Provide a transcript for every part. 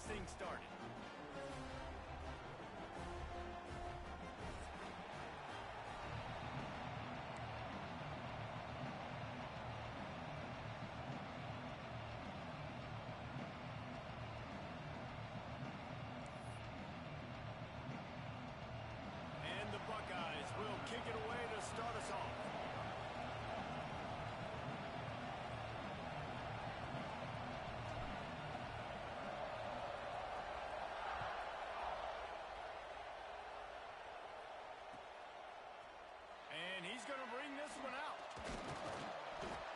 things started. And the Buckeyes will kick it away to start us off. And he's going to bring this one out.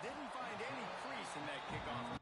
Didn't find any crease in that kickoff.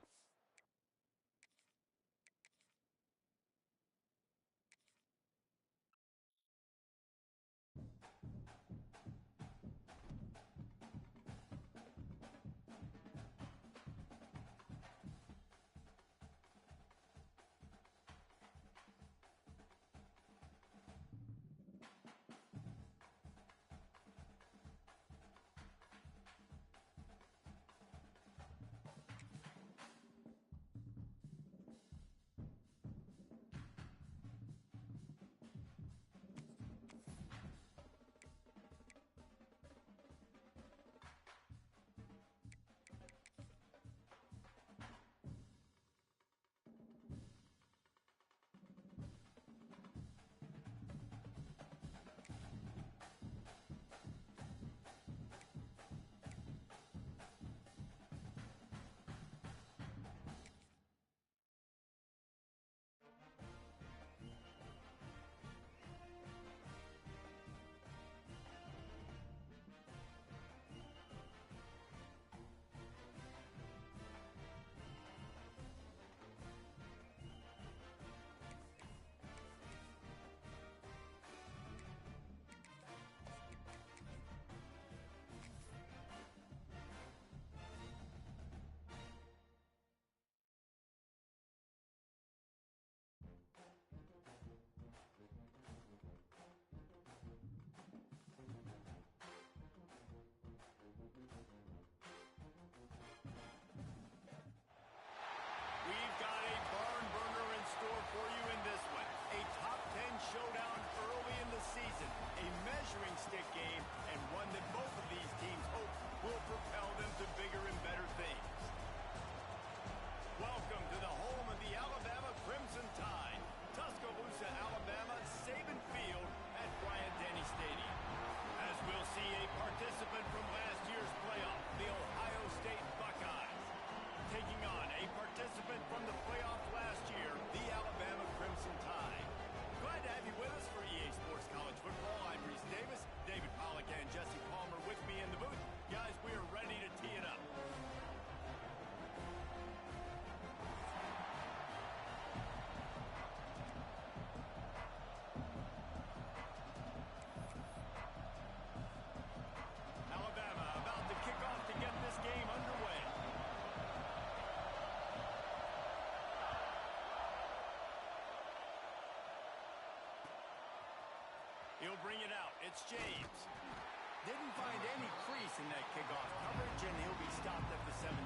We've got a barn burner in store for you in this one. A top 10 showdown early in the season. A measuring stick game, and one that both of these teams hope will propel them to bigger and better things. Welcome to the home of the Alabama Crimson Tide. Tuscaloosa, Alabama, Saban Field at Bryant-Denny Stadium. As we'll see a participant from last year's playoff, the Ohio State Buckeyes, taking on a participant from the playoff last year, the Alabama Crimson Tide. Glad to have you with us for EA Sports College Football. I'm Reese Davis, David Pollack and Jesse Palmer with me in the booth. Guys, we are ready to tee it up. Alabama about to kick off to get this game underway. He'll bring it out. It's James. Didn't find any crease in that kickoff coverage, and he'll be stopped at the 17.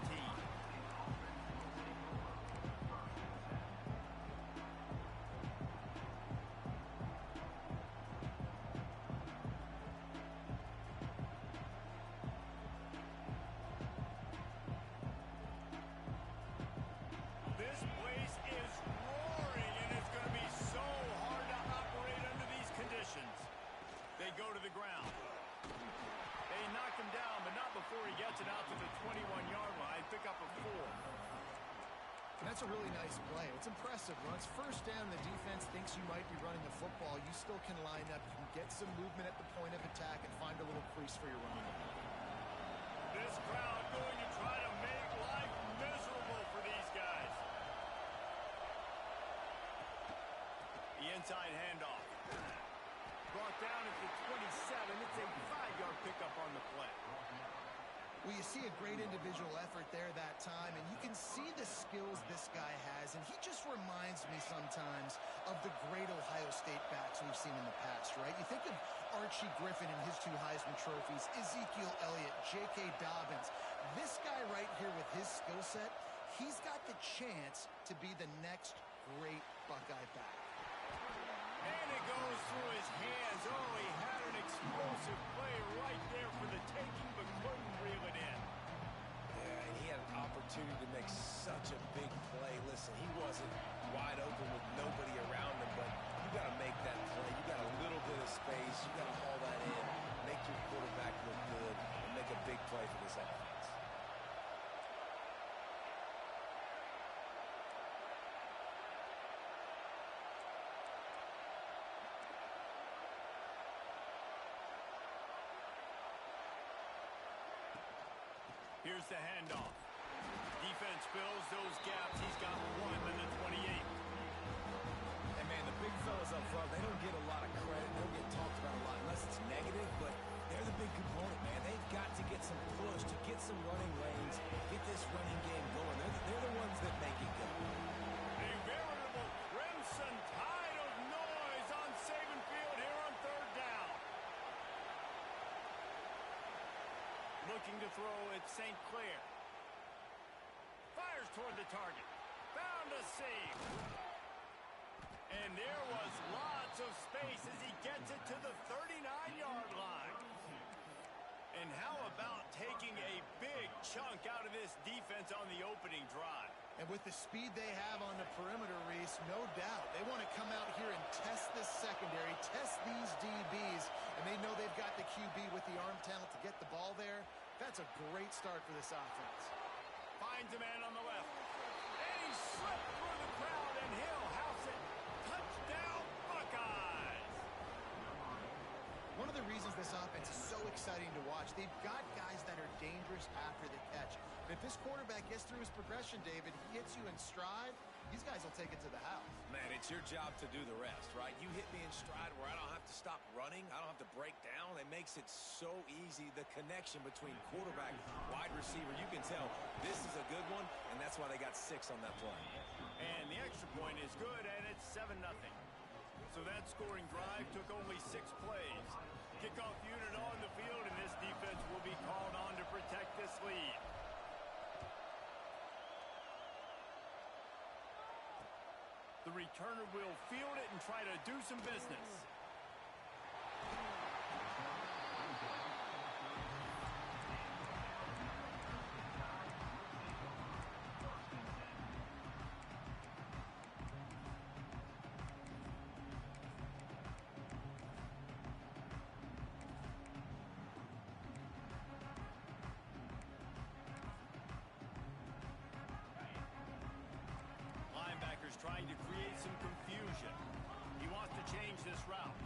This place is roaring, and it's going to be so hard to operate under these conditions. They go to the ground. They knock him down, but not before he gets it out to the 21-yard line. Pick up a 4. That's a really nice play. It's impressive. When it's first down, the defense thinks you might be running the football. You still can line up. You can get some movement at the point of attack and find a little crease for your running back. This crowd going to try to make life miserable for these guys. The inside handoff. Brought down at the 27. It's a 5-yard pickup on the play. Well, you see a great individual effort there that time, and you can see the skills this guy has, and he just reminds me sometimes of the great Ohio State backs we've seen in the past, right? You think of Archie Griffin and his 2 Heisman trophies, Ezekiel Elliott, J.K. Dobbins. This guy right here with his skill set, he's got the chance to be the next great Buckeye back. And it goes through his hands. Oh, he had an explosive play right there for the taking, but couldn't reel it in. Yeah, and he had an opportunity to make such a big play. Listen, he wasn't wide open with nobody around him, but you got to make that play. You got a little bit of space. You got to haul that in, make your quarterback look good, and make a big play for this offense. Here's the handoff. Defense fills those gaps. He's got one in the 28. And, man, the big fellas up front, they don't get a lot of credit. They don't get talked about a lot unless it's negative, but they're the big component, man. They've got to get some push, to get some running lanes, get this running game going. They're the ones that make it go. A veritable crimson tide of noise on Saban Field here on third down. Looking to throw at St. Clair. Fires toward the target. Found a seam. And there was lots of space as he gets it to the 39-yard line. And how about taking a big chunk out of this defense on the opening drive? And with the speed they have on the perimeter, Reese, no doubt, they want to come out here and test this secondary, test these DBs, and they know they've got the QB with the arm talent to get the ball there. That's a great start for this offense. Finds a man on the left. And he slipped through the crowd, and he'll house it. Touchdown, Buckeyes! One of the reasons this offense is so exciting to watch, they've got guys that are dangerous after the catch. But if this quarterback gets through his progression, David, he hits you in stride, these guys will take it to the house. Man, it's your job to do the rest, right? You hit me in stride where I don't have to stop running. I don't have to break down. It makes it so easy. The connection between quarterback, wide receiver, you can tell this is a good one, and that's why they got 6 on that play. And the extra point is good, and it's 7-0. So that scoring drive took only 6 plays. Kickoff unit on the field, and this defense will be called on to protect this lead. The returner will field it and try to do some business. Trying to create some confusion. He wants to change this route.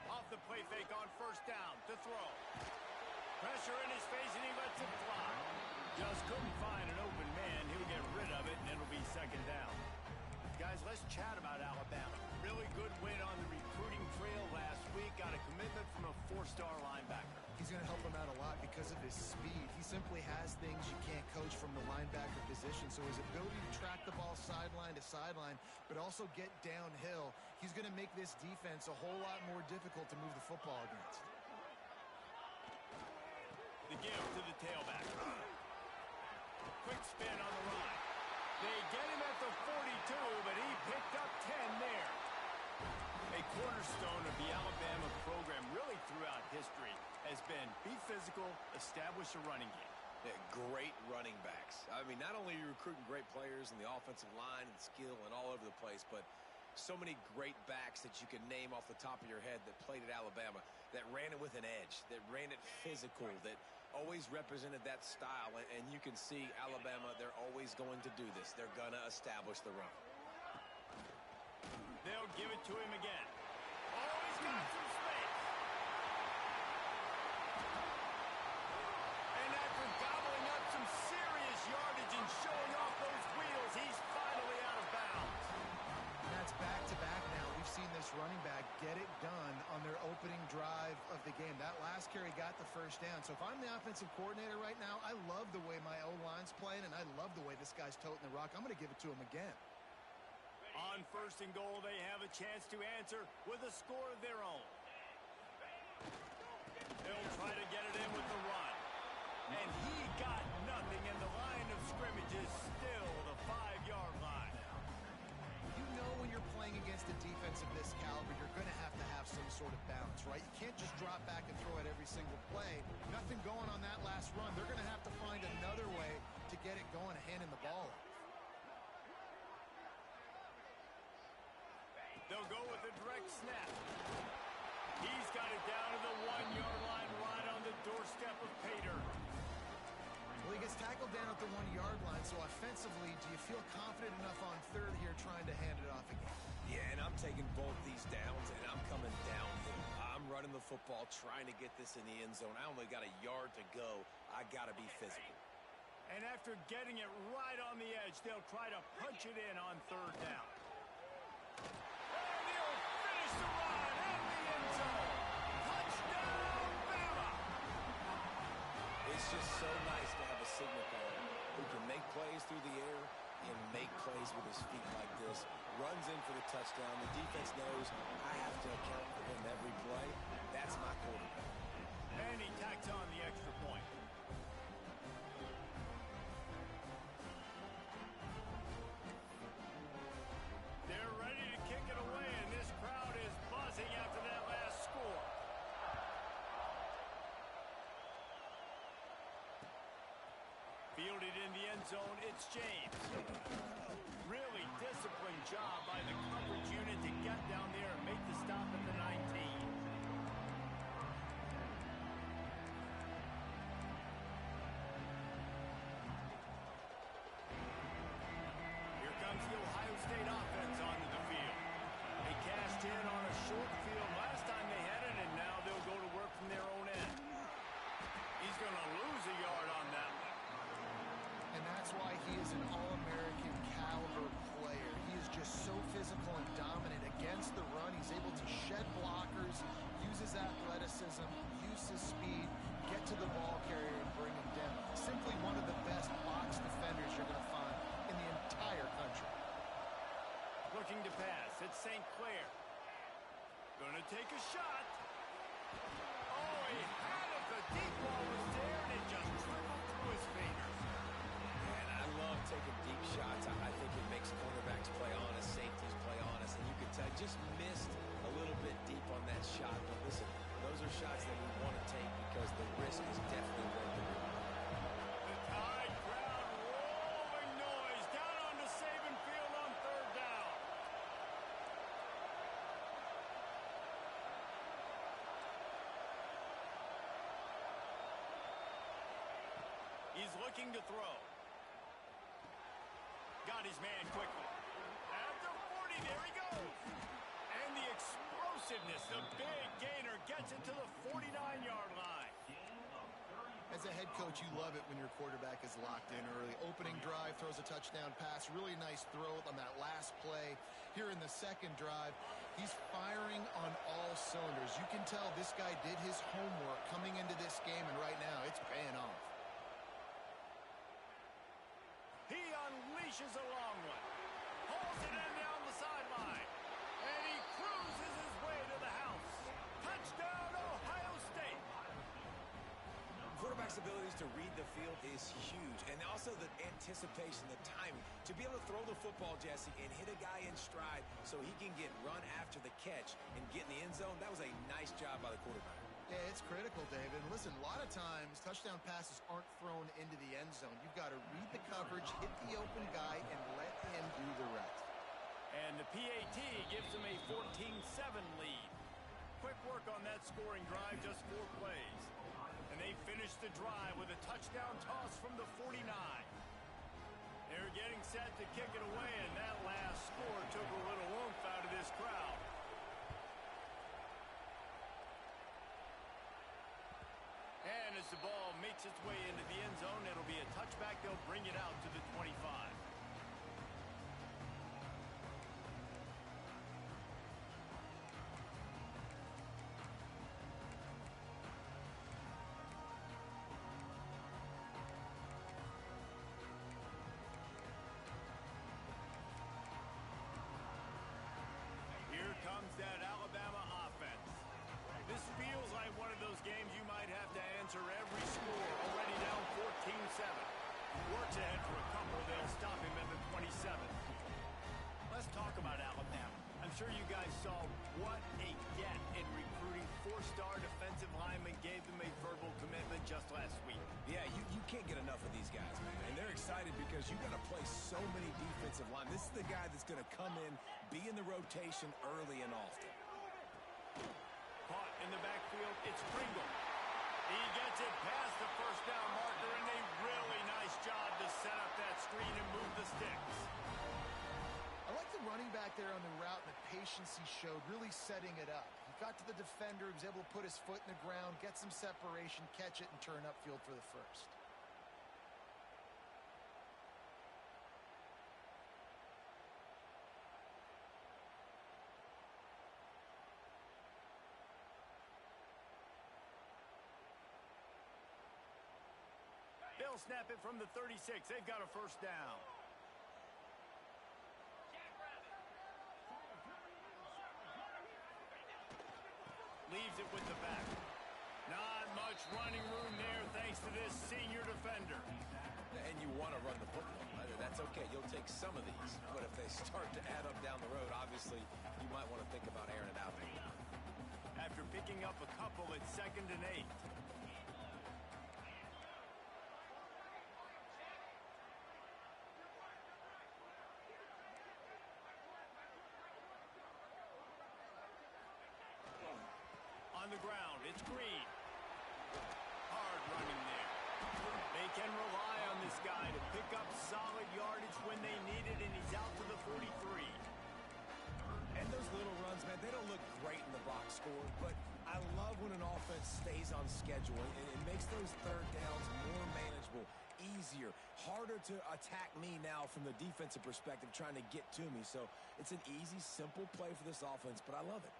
Off the play fake on first down to throw. Pressure in his face, and he lets it fly. Just couldn't find an open man. He'll get rid of it, and it'll be second down. Guys, let's chat about Alabama. Really good win on the recruiting trail last week. Got a commitment from a 4-star linebacker. He's going to help him out a lot because of his speed. He simply has things you can't coach from the linebacker position. So his ability to track the ball sideline to sideline, but also get downhill, he's going to make this defense a whole lot more difficult to move the football against. The give to the tailback. Quick spin on the run. They get him at the 42, but he picked up 10 there. A cornerstone of the Alabama program really throughout history has been be physical, establish a running game. Yeah, great running backs. I mean, not only are you recruiting great players in the offensive line and skill and all over the place, but so many great backs that you can name off the top of your head that played at Alabama, that ran it with an edge, that ran it physical, that always represented that style. And you can see Alabama, they're always going to do this. They're going to establish the run. They'll give it to him again. Oh, he's got some space. And after gobbling up some serious yardage and showing off those wheels, he's finally out of bounds. And that's back-to-back now. We've seen this running back get it done on their opening drive of the game. That last carry got the first down. So if I'm the offensive coordinator right now, I love the way my O-line's playing, and I love the way this guy's toting the rock. I'm going to give it to him again. On first and goal, they have a chance to answer with a score of their own. They'll try to get it in with the run. And he got nothing, and the line of scrimmage is still the 5-yard against a defense of this caliber, you're going to have some sort of balance, right? You can't just drop back and throw it every single play. Nothing going on that last run. They're going to have to find another way to get it going, handing the ball off. They'll go with a direct snap. He's got it down to the 1-yard line, right on the doorstep of Pater. Well, he gets tackled down at the 1-yard line, so offensively, do you feel confident enough on third here trying to hand it off again? Yeah, and I'm taking both these downs, and I'm coming downhill. I'm running the football, trying to get this in the end zone. I only got a yard to go. I got to be physical. And after getting it right on the edge, they'll try to punch it in on third down. And he'll finish the run in the end zone. Touchdown, Bama! It's just so nice to have a signal caller who can make plays through the air and make plays with his feet like this. Runs in for the touchdown. The defense knows I have to account for him every play. That's my quarterback. And he tacks on the extra point. They're ready to kick it away, and this crowd is buzzing after that last score. Fielded in the end zone, it's James. Really disciplined job by the coverage unit to get down there and make the stop at the 19. Here comes the Ohio State offense onto the field. They cashed in on a short field last time they had it, and now they'll go to work from their own end. He's going to lose a yard on that one. And that's why he is an All-American caliber player. He is just so physical and dominant against the run. He's able to shed blockers, use his athleticism, use his speed, get to the ball carrier and bring him down. Simply one of the best box defenders you're going to find in the entire country. Looking to pass. It's St. Clair. Going to take a shot. Oh, he had it. The deep ball was there, and it just dribbled through his fingers. And I love taking deep shots. I think it makes cornerbacks play honest, safeties play honest. And you can tell just missed a little bit deep on that shot. But listen, those are shots that we want to take because the risk is definitely worth it. The Tide crowd rolling noise down onto Saban Field on third down. He's looking to throw. Got his man quickly. At the 40, there he goes. And the explosiveness, the big gainer gets it to the 49-yard line. As a head coach, you love it when your quarterback is locked in early. Opening drive, throws a touchdown pass. Really nice throw on that last play. Here in the second drive, he's firing on all cylinders. You can tell this guy did his homework coming into this game, and right now it's paying off. He unleashes a long one. Pulls it in down the sideline. And he cruises his way to the house. Touchdown, Ohio State. Quarterback's abilities to read the field is huge. And also the anticipation, the timing. To be able to throw the football, Jesse, and hit a guy in stride so he can get run after the catch and get in the end zone, that was a nice job by the quarterback. Yeah, it's critical, David. Listen, a lot of times touchdown passes aren't thrown into the end zone. You've got to read the coverage, hit the open guy, and let him do the rest. And the PAT gives him a 14-7 lead. Quick work on that scoring drive, just 4 plays. And they finish the drive with a touchdown toss from the 49. They're getting set to kick it away, and that last score took a little oomph out of this crowd. And as the ball makes its way into the end zone, it'll be a touchback. They'll bring it out to the 25. Here comes that Alabama offense. This feels like one of those games you might have to answer every score. Already down 14-7. Works ahead for a couple. They'll stop him at the 27. Let's talk about Alabama. I'm sure you guys saw what a get in recruiting. 4-star defensive linemen gave them a verbal commitment just last week. Yeah, you can't get enough of these guys, man. And they're excited because you've got to play so many defensive linemen. This is the guy that's going to come in, be in the rotation early and often. Caught in the backfield, it's Pringle. He gets it past the first down marker, and a really nice job to set up that screen and move the sticks. I like the running back there on the route and the patience he showed, really setting it up. He got to the defender, he was able to put his foot in the ground, get some separation, catch it, and turn upfield for the first. They'll snap it from the 36. They've got a first down. Leaves it with the back. Not much running room there thanks to this senior defender. And you want to run the football. That's okay. You'll take some of these. But if they start to add up down the road, obviously, you might want to think about airing it out. After picking up a couple, it's 2nd and 8. On the ground, it's Green. Hard running there. They can rely on this guy to pick up solid yardage when they need it, and he's out to the 43. And those little runs, man, they don't look great in the box score, but I love when an offense stays on schedule, and it makes those third downs more manageable, easier, harder to attack me now from the defensive perspective trying to get to me. So it's an easy, simple play for this offense, but I love it.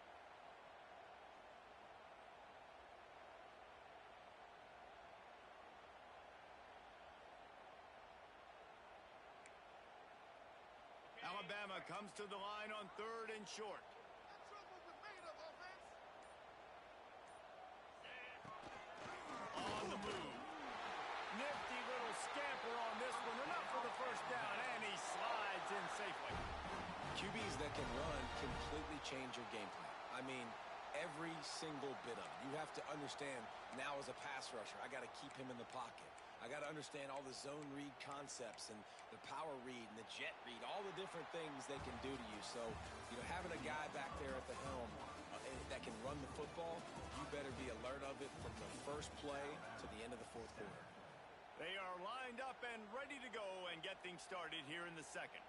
Alabama comes to the line on 3rd and short. On the move. Nifty little scamper on this one. Enough for the first down, and he slides in safely. QBs that can run completely change your game plan. I mean, every single bit of it. You have to understand now as a pass rusher, I got to keep him in the pocket. I got to understand all the zone read concepts and the power read and the jet read, all the different things they can do to you. So, having a guy back there at the helm that can run the football, you better be alert of it from the first play to the end of the 4th quarter. They are lined up and ready to go and get things started here in the 2nd.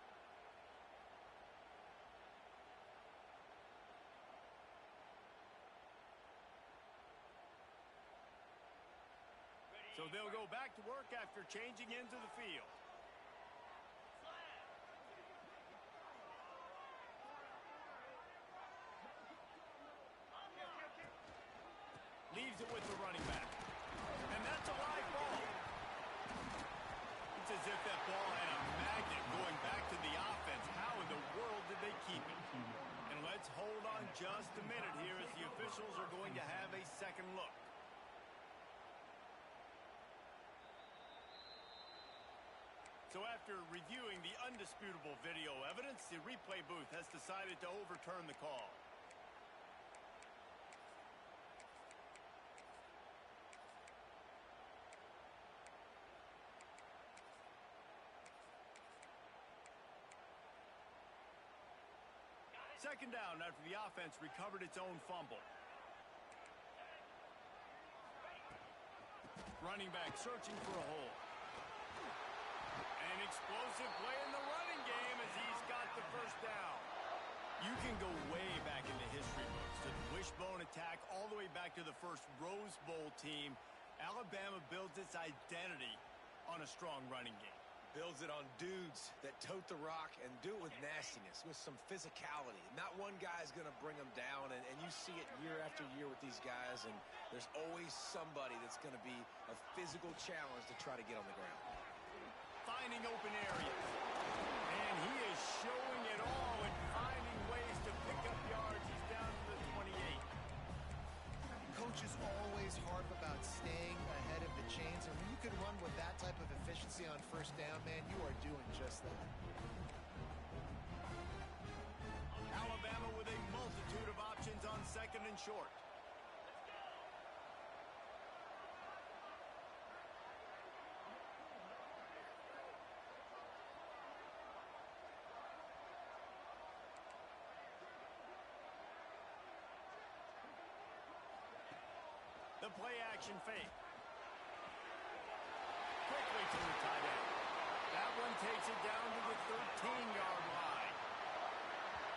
So they'll go back to work after changing into the field. Leaves it with the running back. And that's a live ball. It's as if that ball had a magnet going back to the offense. How in the world did they keep it? And let's hold on just a minute here as the officials are going to have a second look. So after reviewing the undisputable video evidence, the replay booth has decided to overturn the call. Second down after the offense recovered its own fumble. Running back searching for a hole. An explosive play in the running game as he's got the first down. You can go way back into history books to the wishbone attack all the way back to the first Rose Bowl team. Alabama builds its identity on a strong running game. Builds it on dudes that tote the rock and do it with nastiness, with some physicality. Not one guy's going to bring them down, and you see it year after year with these guys, and there's always somebody that's going to be a physical challenge to try to get on the ground. Finding open areas. And he is showing it all and finding ways to pick up yards. He's down to the 28. Coaches always harp about staying ahead of the chains, and when you can run with that type of efficiency on first down, man, you are doing just that. Alabama second and short. The play action fake. Quickly to the tight end. That one takes it down to the 13-yard line.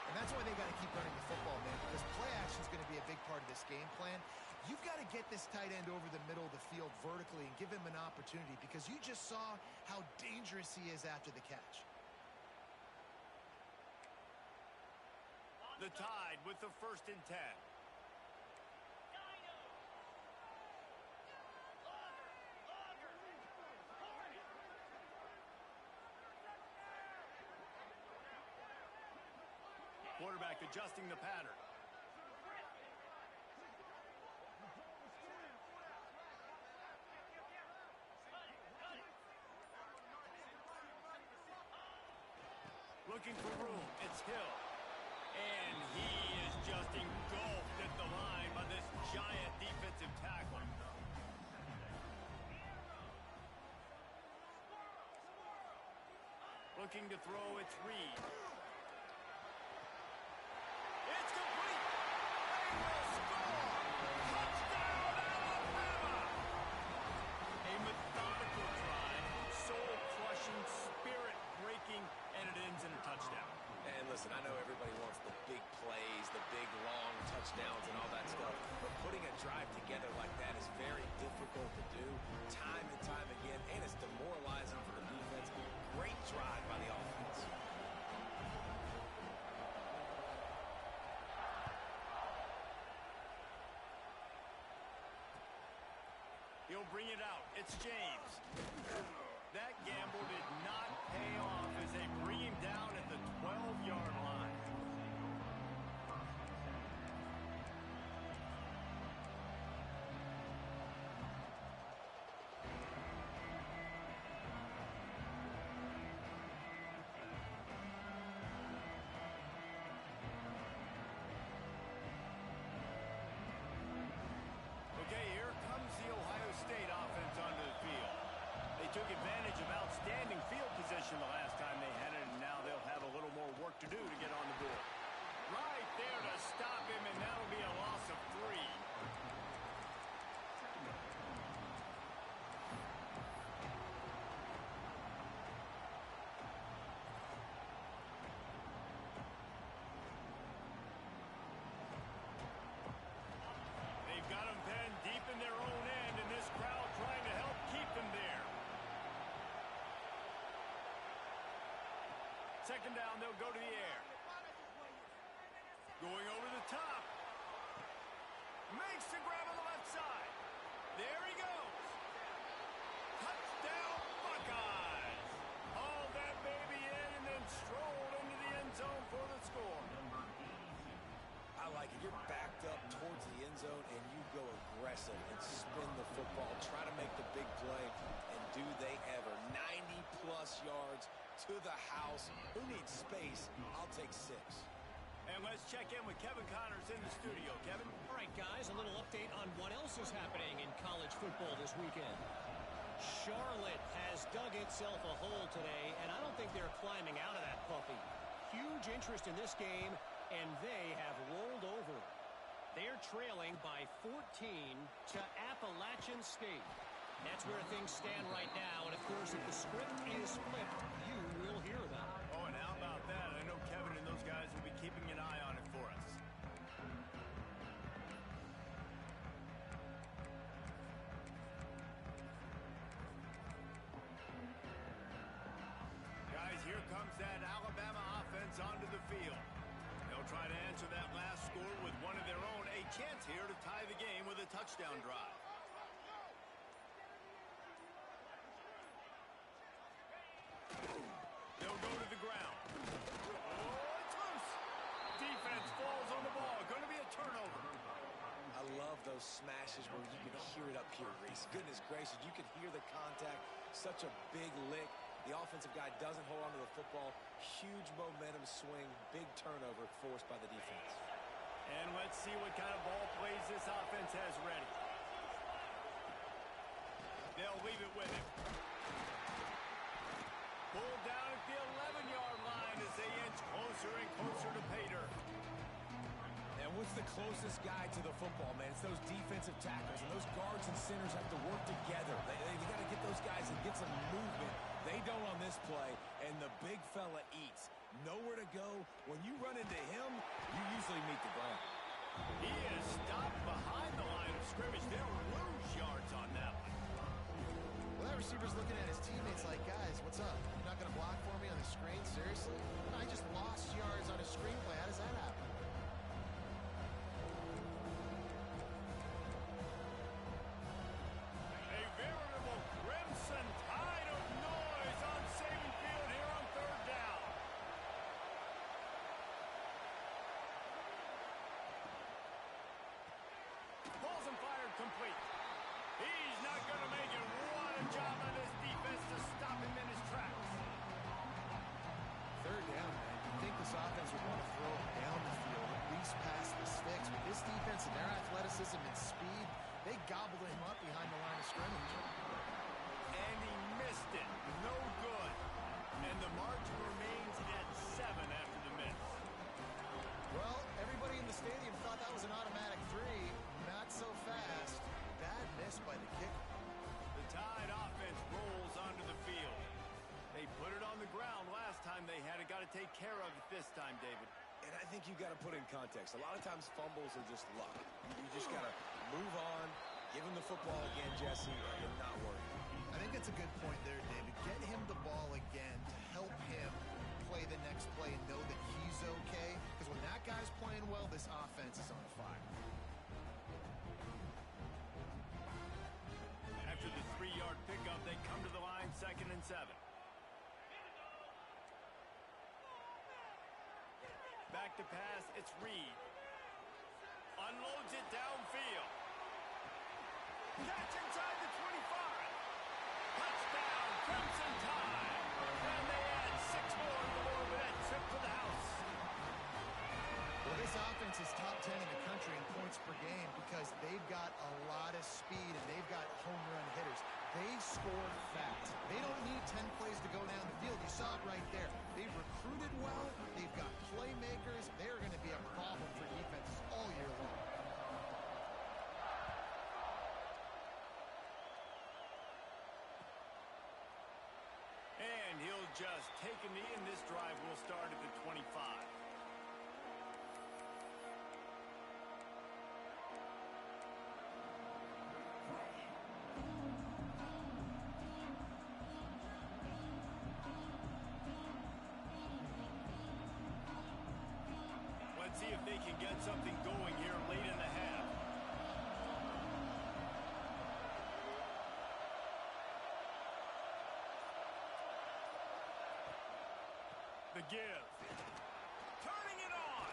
And that's why they got to keep running the football, man, because play action is going to be a big part of this game plan. You've got to get this tight end over the middle of the field vertically and give him an opportunity, because you just saw how dangerous he is after the catch. The Tide with the 1st and 10. Quarterback adjusting the pattern. Looking for room. It's Hill. And he is just engulfed at the line by this giant defensive tackle. Looking to throw. It's Reed. It's complete. They will score. Touchdown, Alabama. A methodical drive, soul-crushing, spirit-breaking, and it ends in a touchdown. And listen, I know everybody wants the big plays, the big, long touchdowns and all that stuff, but putting a drive together like that is very difficult to do time and time again, and it's demoralizing for the defense. Great drive by the offense. He'll bring it out. It's James. That gamble did not pay off as they bring him down at the 12-yard line. Okay, here comes the Ohio State offense onto the field. They took advantage of outstanding field position the last time they had it, and now they'll have a little more work to do to get on the board. Right there to stop him, and that'll be a loss of 3. They've got him penned deep in their own end, and this crowd trying to help keep them there. Second down, they'll go to the air. Going over the top. Makes the grab on the left side. There he goes. Touchdown, Buckeyes. Hauled that baby in and then strolled into the end zone for the score. I like it. You're backed up towards the end zone, and you go aggressive and spin the football, try to make the big play, and do they ever. 90-plus yards to the house. Who needs space? I'll take 6. And let's check in with Kevin Connors in the studio. Kevin? All right, guys, a little update on what else is happening in college football this weekend. Charlotte has dug itself a hole today, and I don't think they're climbing out of that puppy. Huge interest in this game, and they have rolled over. They're trailing by 14 to Appalachian State. That's where things stand right now, and of course, if the script is flipped, you will hear about it. Oh, and how about that? I know Kevin and those guys will be keeping an eye on it for us. Guys, here comes that Alabama offense onto the field. They'll try to answer that last score with one of their own. A chance here to tie the game with a touchdown drive. They'll go to the ground. Oh, it's loose. Defense falls on the ball. Going to be a turnover. I love those smashes where you can hear it up here, Reese. Goodness gracious, you can hear the contact. Such a big lick. The offensive guy doesn't hold on to the football. Huge momentum swing. Big turnover forced by the defense. And let's see what kind of ball plays this offense has ready. They'll leave it with him. Pulled down at the 11-yard line as they inch closer and closer to pay dirt. And what's the closest guy to the football, man? It's those defensive tackles, and those guards and centers have to work together. They got to get those guys and get some movement. They don't on this play, and the big fella eats. Nowhere to go. When you run into him, you usually meet the ground. He is stopped behind the line of scrimmage. They'll lose yards on that one. Well, that receiver's looking at his teammates like, guys, what's up? You're not going to block for me on the screen? Seriously? No, I just lost yards on a screenplay. How does that happen? A veritable crimson tide of noise on Saban Field here on third down. Balls and fired complete. He's not going to make it. What a job on this defense to stop him in his tracks. Third down, man. You'd think this offense would want to throw it down the field, at least past the sticks. But this defense and their athleticism and speed, they gobbled him up behind the line of scrimmage. And he missed it. No good. And the margin remains at 7 after the miss. Well, everybody in the stadium thought that was an automatic 3. Not so fast. Bad miss by the kicker. The Tide offense rolls onto the field. They put it on the ground last time they had it. Got to take care of it this time, David. And I think you've got to put in context. A lot of times fumbles are just luck. You just got to move on, give him the football again, Jesse, and not worry. I think that's a good point there, David. Get him the ball again to help him play the next play and know that he's okay. Because when that guy's playing well, this offense is on fire. After the 3-yard pickup, they come to the line, 2nd and 7. Back to pass, it's Reed. Unloads it downfield. Catch inside the 25. Touchdown, Crimson Tide. And they add 6 more to the board with that trip to the house. Well, this offense is top 10 in the country in points per game because they've got a lot of speed and they've got home run hitters. They score fast. They don't need 10 plays to go down the field. You saw it right there. They've recruited well. They've got playmakers. They're going to be a problem for defenses all year long. And he'll just take a knee, and this drive will start at the 25. Let's see if they can get something going here late in the half. The give. Turning it on.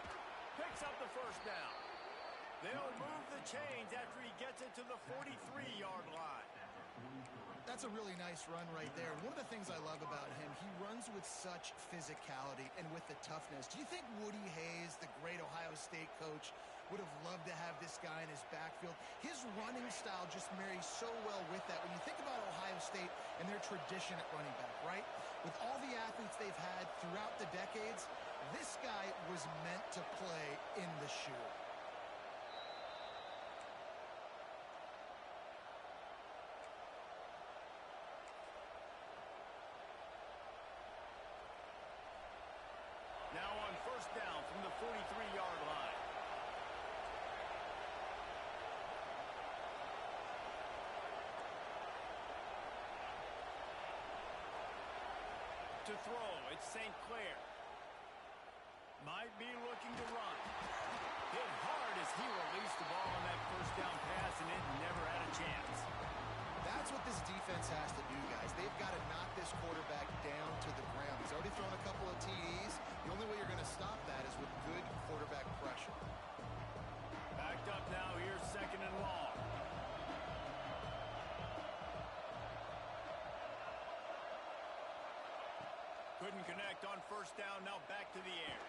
Picks up the first down. They'll move the chains after he gets it to the 43-yard line. That's a really nice run right there. One of the things I love about him, he runs with such physicality and with the toughness. Do you think Woody Hayes, the great Ohio State coach, would have loved to have this guy in his backfield? His running style just marries so well with that. When you think about Ohio State and their tradition at running back, right? With all the athletes they've had throughout the decades, this guy was meant to play in the shoe. Now on first down from the 43-yard line. To throw, it's St. Clair. Might be looking to run. Hit hard as he released the ball on that first down pass, and it never had a chance. That's what this defense has to do, guys. They've got to knock this quarterback down to the ground. He's already thrown a couple of TDs. The only way you're going to stop that is with good quarterback pressure. Backed up now, here's 2nd and long. Couldn't connect on first down, now back to the air.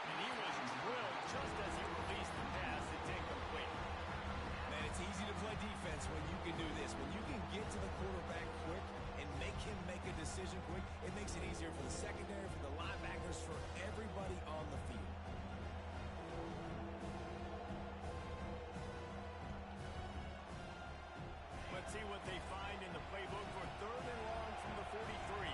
And he was drilled just as he released the pass. It's incomplete. Man, it's easy to play defense when you can do this. When you can get to the quarterback quick and make him make a decision quick, it makes it easier for the secondary, for the linebackers, for everybody on the field. Let's see what they find in the playbook for 3rd and long from the 43.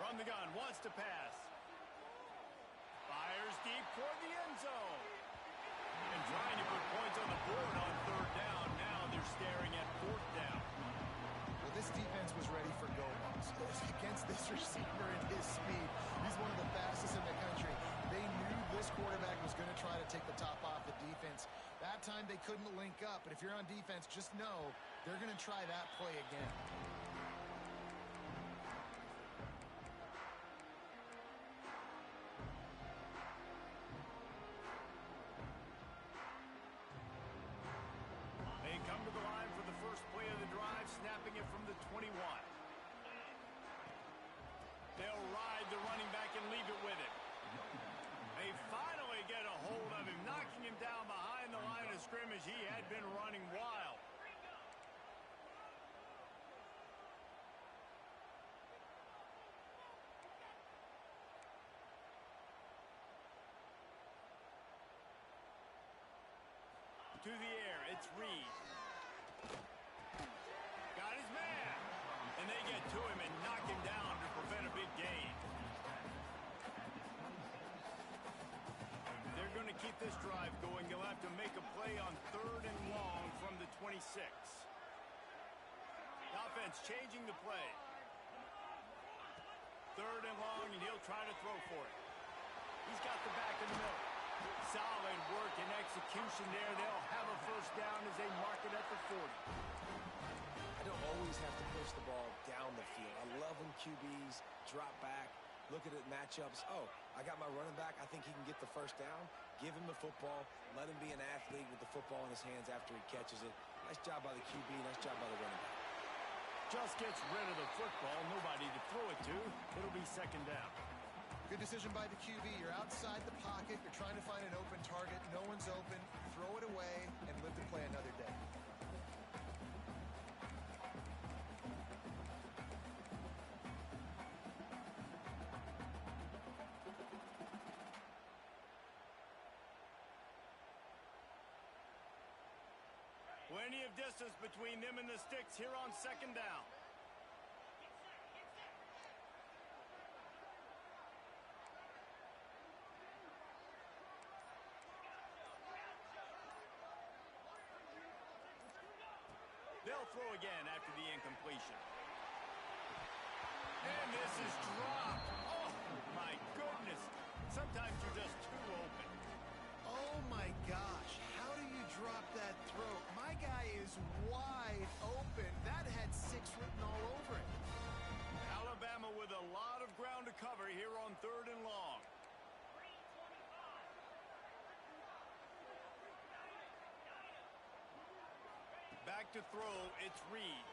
From the gun, wants to pass. Fires deep toward the end zone. And trying to put points on the board on 3rd down. Now they're staring at 4th down. Well, this defense was ready for go-balls. Against this receiver and his speed, he's one of the fastest in the country. They knew this quarterback was going to try to take the top off the defense. That time they couldn't link up, but if you're on defense, just know they're going to try that play again. They come to the line for the first play of the drive, snapping it from the 21. They'll ride the running back and leave it with him. They finally get a hold of him, knocking him down behind the line of scrimmage. He had been running wild. To the air, it's Reed. Got his man. And they get to him and knock him down to prevent a big gain. They're going to keep this drive going. They'll have to make a play on 3rd and long from the 26. The offense changing the play. 3rd and long, and he'll try to throw for it. He's got the back in the middle. Solid work and execution there. They'll have a first down as they mark it at the 40. I don't always have to push the ball down the field. I love when QBs drop back, look at it matchups. Oh, I got my running back. I think he can get the first down. Give him the football. Let him be an athlete with the football in his hands after he catches it. Nice job by the QB. Nice job by the running back. Just gets rid of the football. Nobody to throw it to. It'll be 2nd down. Good decision by the QB. You're outside the pocket. You're trying to find an open target. No one's open. Throw it away and live to play another day. Plenty of distance between them and the sticks here on 2nd down. They'll throw again after the incompletion. And this is dropped. Oh, my goodness. Sometimes you're just too open. Oh, my gosh. How do you drop that throw? My guy is wide open. That had 6 written all over it. Alabama with a lot of ground to cover here on 3rd and long. Back to throw, it's Reed.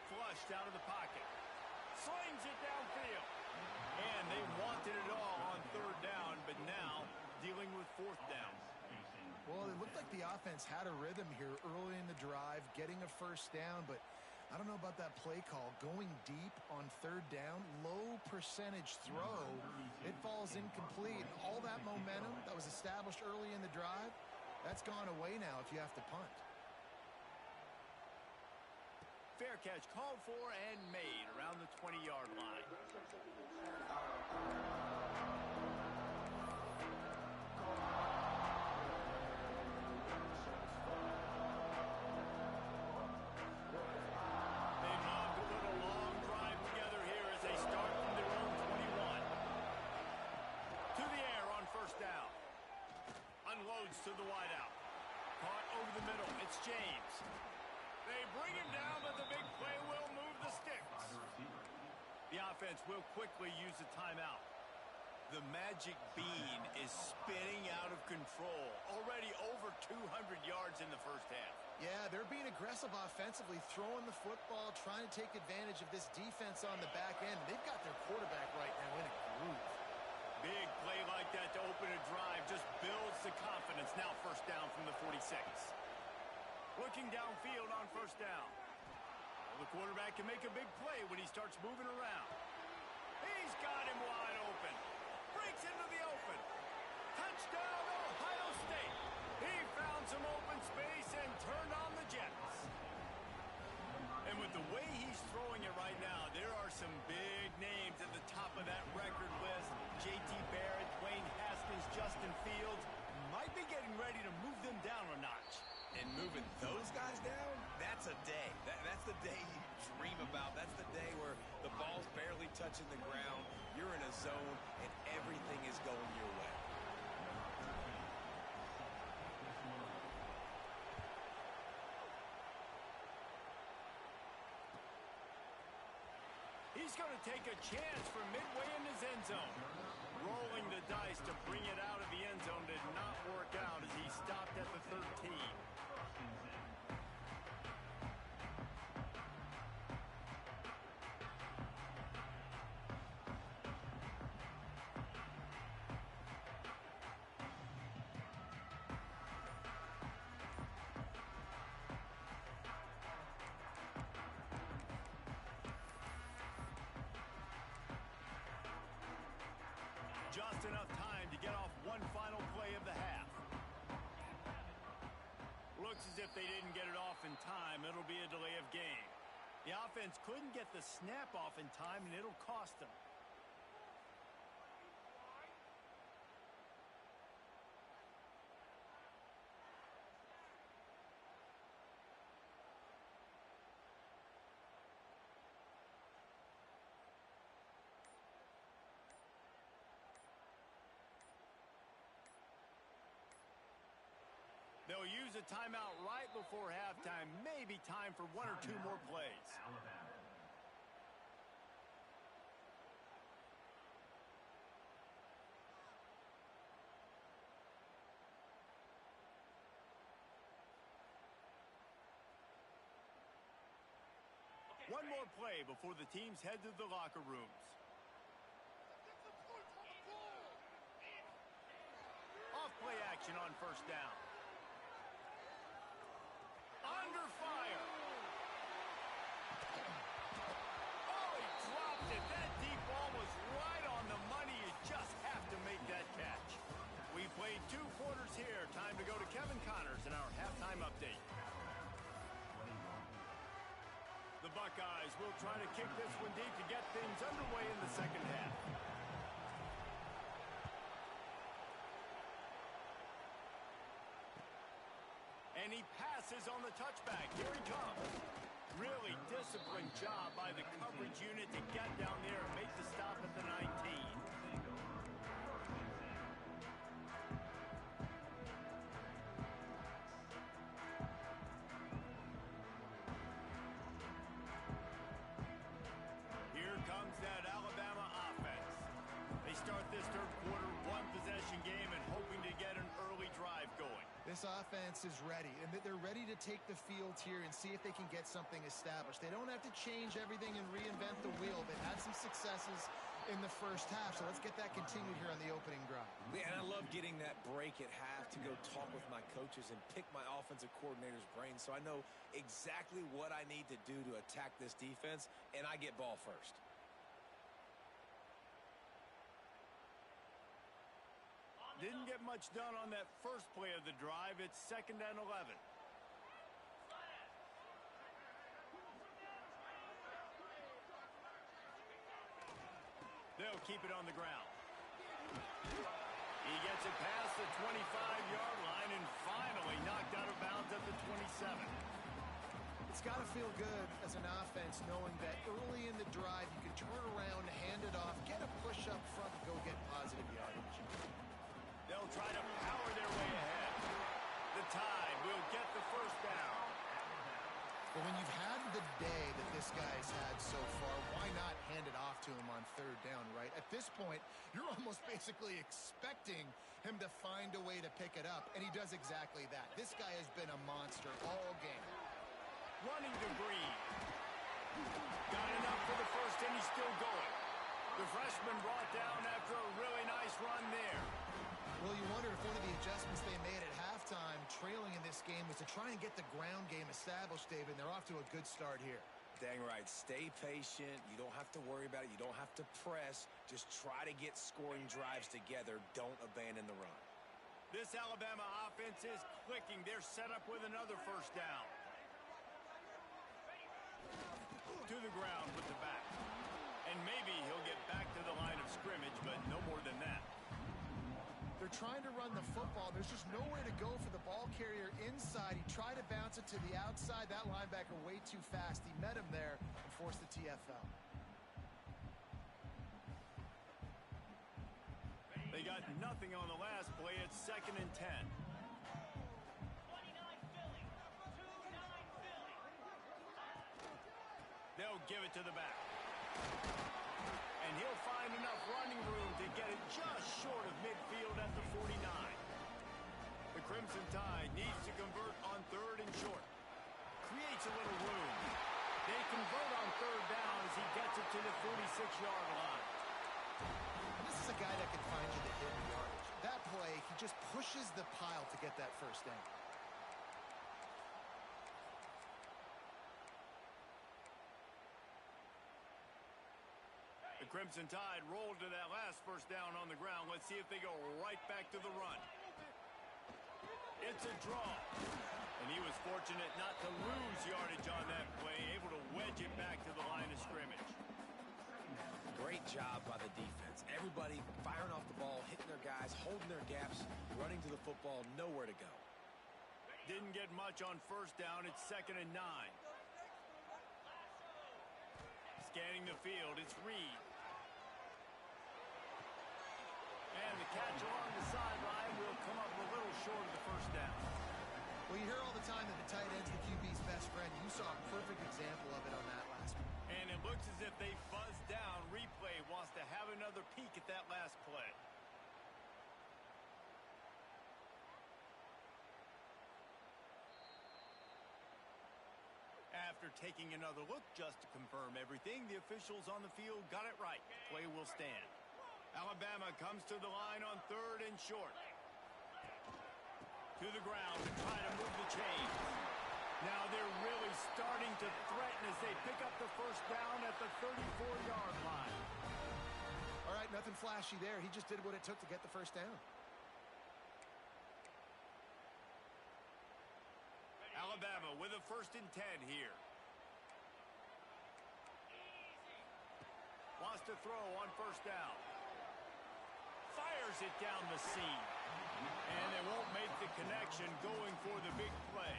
Flushed out of the pocket. Slings it downfield. And they wanted it all on 3rd down, but now dealing with 4th down. Well, it looked like the offense had a rhythm here early in the drive, getting a first down, but I don't know about that play call. Going deep on 3rd down, low percentage throw, it falls incomplete. All that momentum that was established early in the drive, that's gone away now if you have to punt. Fair catch called for and made around the 20-yard line. They've logged a little long drive together here as they start from their own 21. To the air on 1st down. Unloads to the wideout. Caught over the middle. It's James. They bring him down, but the big play will move the sticks. The offense will quickly use a timeout. The magic bean is spinning out of control. Already over 200 yards in the first half. Yeah, they're being aggressive offensively, throwing the football, trying to take advantage of this defense on the back end. They've got their quarterback right now in a groove. Big play like that to open a drive just builds the confidence. Now first down from the 46. Looking downfield on first down. Well, the quarterback can make a big play when he starts moving around. He's got him wide open. Breaks into the open. Touchdown, Ohio State. He found some open space and turned on the Jets. And with the way he's throwing it right now, there are some big names at the top of that record list. J.T. Barrett, Dwayne Haskins, Justin Fields. Might be getting ready to move them down a notch. And moving those guys down, that's a day. That's the day you dream about. That's the day where the ball's barely touching the ground. You're in a zone, and everything is going your way. He's going to take a chance from midway in his end zone. Rolling the dice to bring it out of the end zone did not work out as he stopped at the 13. Just enough time to get off one final play of the half. Looks as if they didn't get it off in time. It'll be a delay of game. The offense couldn't get the snap off in time, and it'll cost them. They'll use a timeout right before halftime. Maybe time for one or two more plays. One more play before the teams head to the locker rooms. Off play action on first down. Under fire. Oh, he dropped it. That deep ball was right on the money. You just have to make that catch. We played 2 quarters here. Time to go to Kevin Connors in our halftime update. The Buckeyes will try to kick this one deep to get things underway in the second half. And he passes on the touchback. Here he comes. Really disciplined job by the coverage unit to get down there and make the stop at the 19. Here comes that Alabama offense. They start this third quarter, 1-possession game, and hoping to get an early drive going. This offense is ready, and they're ready to take the field here and see if they can get something established. They don't have to change everything and reinvent the wheel. They've had some successes in the first half, so let's get that continued here on the opening drive. Yeah, and I love getting that break at half to go talk with my coaches and pick my offensive coordinator's brain so I know exactly what I need to do to attack this defense, and I get ball first. Didn't get much done on that first play of the drive. It's 2nd and 11. They'll keep it on the ground. He gets it past the 25-yard line and finally knocked out of bounds at the 27. It's got to feel good as an offense knowing that early in the drive you can turn around, hand it off, get a push up front, and go get positive yardage. They'll try to power their way ahead. The Tide will get the first down. Well, so far. Why not hand it off to him on third down, right? At this point, you're almost basically expecting him to find a way to pick it up, and he does exactly that. This guy has been a monster all game. Running to Green. Got enough for the first, and he's still going. The freshman brought down after a really nice run there. Well, you wonder if one of the adjustments they made at halftime, trailing in this game, was to try and get the ground game established, David. They're off to a good start here. Dang right. Stay patient. You don't have to worry about it. You don't have to press. Just try to get scoring drives together. Don't abandon the run. This Alabama offense is clicking. They're set up with another first down. To the ground with the back. And maybe he'll get back to the line of scrimmage, but no more than that. They're trying to run the football. There's just nowhere to go for the ball carrier inside. He tried to bounce it to the outside. That linebacker way too fast. He met him there and forced the TFL. They got nothing on the last play. It's 2nd and 10. They'll give it to the back. And he'll find enough running room to get it just short of midfield at the 49. The Crimson Tide needs to convert on 3rd and short. Creates a little room. They convert on 3rd down as he gets it to the 46-yard line. And this is a guy that can find you the hidden yardage. That play, he just pushes the pile to get that first down. The Crimson Tide rolled to that last first down on the ground. Let's see if they go right back to the run. It's a draw. And he was fortunate not to lose yardage on that play, able to wedge it back to the line of scrimmage. Great job by the defense. Everybody firing off the ball, hitting their guys, holding their gaps, running to the football, nowhere to go. Didn't get much on first down. It's 2nd and 9. Scanning the field, it's Reed. And the catch along the sideline will come up a little short of the first down. Well, you hear all the time that the tight end's the QB's best friend. You saw a perfect example of it on that last one. And it looks as if they buzzed down. Replay wants to have another peek at that last play. After taking another look just to confirm everything, the officials on the field got it right. Play will stand. Alabama comes to the line on 3rd and short. To the ground to try to move the chains. Now they're really starting to threaten as they pick up the first down at the 34-yard line. All right, nothing flashy there. He just did what it took to get the first down. Alabama with a 1st and 10 here. Wants to throw on first down. Fires it down the seam. And they won't make the connection going for the big play.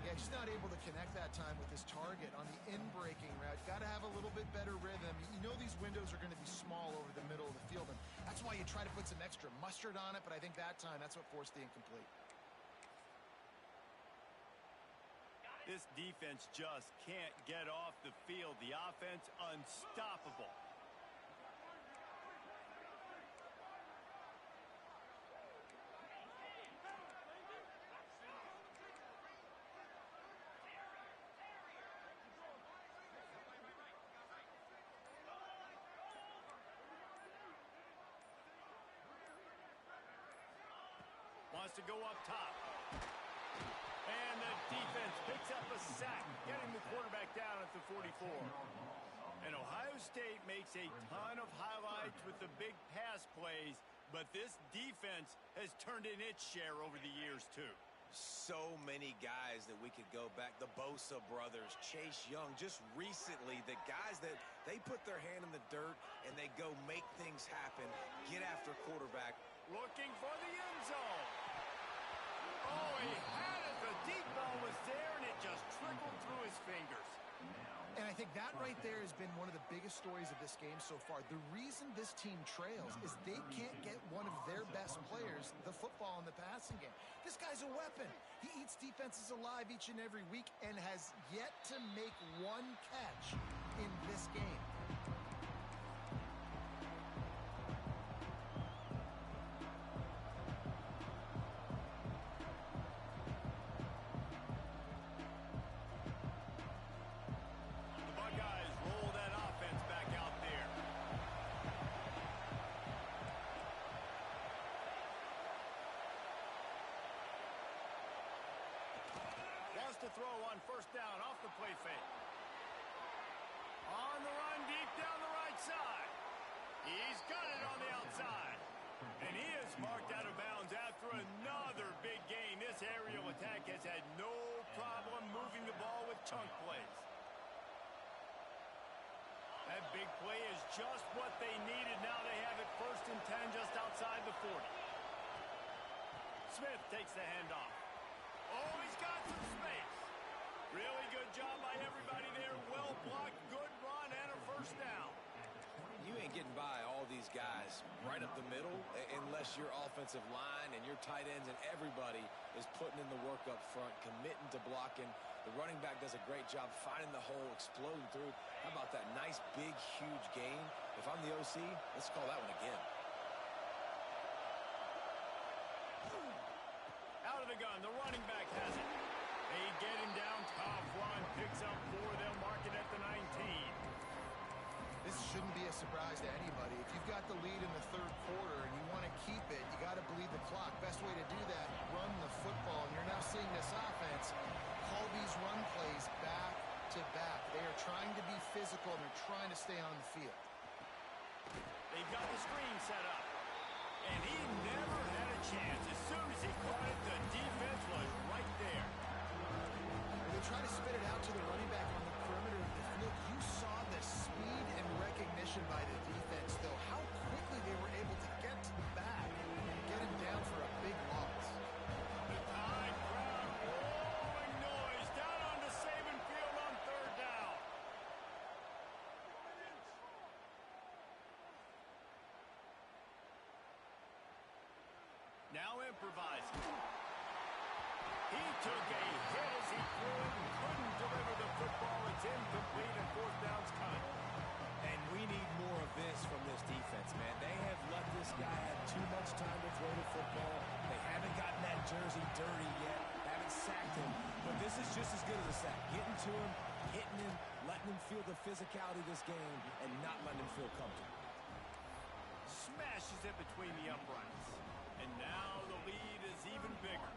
Yeah, just not able to connect that time with his target on the in-breaking route. Got to have a little bit better rhythm. You know these windows are going to be small over the middle of the field, and that's why you try to put some extra mustard on it, but I think that time that's what forced the incomplete. This defense just can't get off the field. The offense unstoppable. Wants to go up top. And the defense picks up a sack, getting the quarterback down at the 44. And Ohio State makes a ton of highlights with the big pass plays, but this defense has turned in its share over the years, too. So many guys that we could go back. The Bosa brothers, Chase Young, just recently, the guys that they put their hand in the dirt and they go make things happen, get after quarterback. Looking for the end zone. Oh, he had it. The deep ball was there, and it just trickled through his fingers. And I think that right there has been one of the biggest stories of this game so far. The reason this team trails is they can't get one of their best players the football in the passing game. This guy's a weapon. He eats defenses alive each and every week and has yet to make one catch in this game. The Buckeyes roll that offense back out there. Wants to throw on first down off the play fake. On the run deep down the right side. He's got it on the outside. And he is marked out of bounds after another big gain. This aerial attack has had no problem moving the ball with chunk plays. That big play is just what they needed. Now they have it 1st and 10 just outside the 40. Smith takes the handoff. Oh, he's got some space. Really good job by everybody there. Well blocked, good run, and a first down. You ain't getting by all these guys right up the middle unless your offensive line and your tight ends and everybody is putting in the work up front, committing to blocking. The running back does a great job finding the hole, exploding through. How about that nice, big, huge gain? If I'm the OC, let's call that one again. Out of the gun, the running back has it. They get him down, tough run, picks up 4, they'll mark it at the 19. This shouldn't be a surprise to anybody. If you've got the lead in the 3rd quarter and you want to keep it, you got to bleed the clock. Best way to do that, run the football. And you're now seeing this offense call these run plays back to back. They are trying to be physical and they're trying to stay on the field. They've got the screen set up. And he never had a chance. As soon as he caught it, the defense was right there. They try to spit it out to the running back on the perimeter of the field. You saw the speed and recognition by the defense, though. How quickly they were able to get to the back and get him down for a big loss. The Tide crowd rolling noise down onto Saban Field on 3rd down. Now improvising. He took a hit as he threw it and couldn't deliver the football. It's incomplete and 4th down's coming. And we need more of this from this defense, man. They have let this guy have too much time to throw the football. They haven't gotten that jersey dirty yet, haven't sacked him. But this is just as good as a sack. Getting to him, hitting him, letting him feel the physicality of this game, and not letting him feel comfortable. Smashes it between the uprights. And now the lead is even bigger.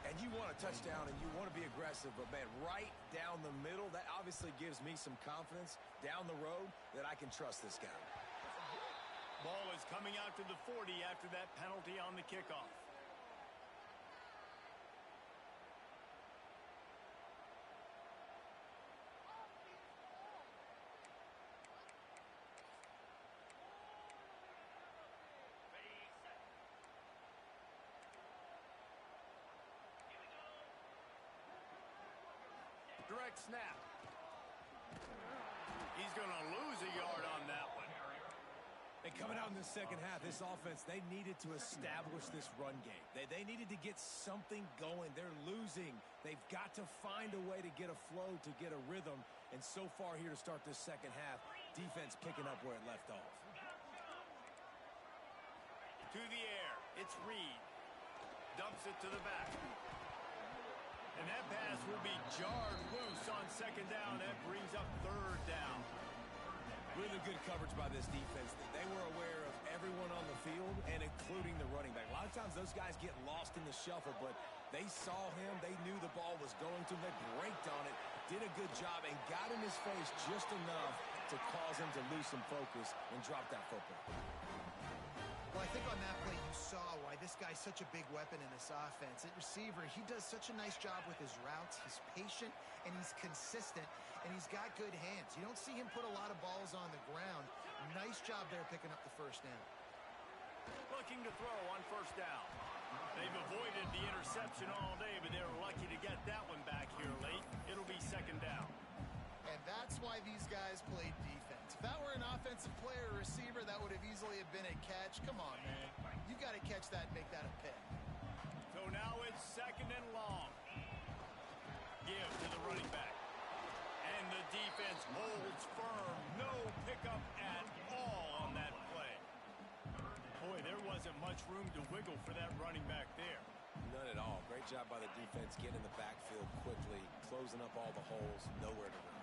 And you want a touchdown and you want to be aggressive, but, man, right down the middle, that obviously gives me some confidence down the road that I can trust this guy. Ball is coming out to the 40 after that penalty on the kickoff. Direct snap. He's going to lose a yard on that one. And coming out in the second half, this offense, they needed to establish this run game. They needed to get something going. They're losing. They've got to find a way to get a flow, to get a rhythm. And so far here to start this second half, defense picking up where it left off. To the air. It's Reed. Dumps it to the back. And that pass will be jarred loose on 2nd down. That brings up 3rd down. Really good coverage by this defense. They were aware of everyone on the field and including the running back. A lot of times those guys get lost in the shuffle, but they saw him. They knew the ball was going to him. They braked on it, did a good job, and got in his face just enough to cause him to lose some focus and drop that football. Well, I think on that play you saw why this guy's such a big weapon in this offense. At receiver, he does such a nice job with his routes. He's patient, and he's consistent, and he's got good hands. You don't see him put a lot of balls on the ground. Nice job there picking up the 1st down. Looking to throw on 1st down. They've avoided the interception all day, but they're lucky to get that one back here late. It'll be 2nd down. And that's why these guys played defense. If that were an offensive player or receiver, that would have easily have been a catch. Come on, man. You got to catch that and make that a pick. So now it's 2nd and long. Give to the running back. And the defense holds firm. No pickup at all on that play. Boy, there wasn't much room to wiggle for that running back there. None at all. Great job by the defense getting in the backfield quickly, closing up all the holes, nowhere to run.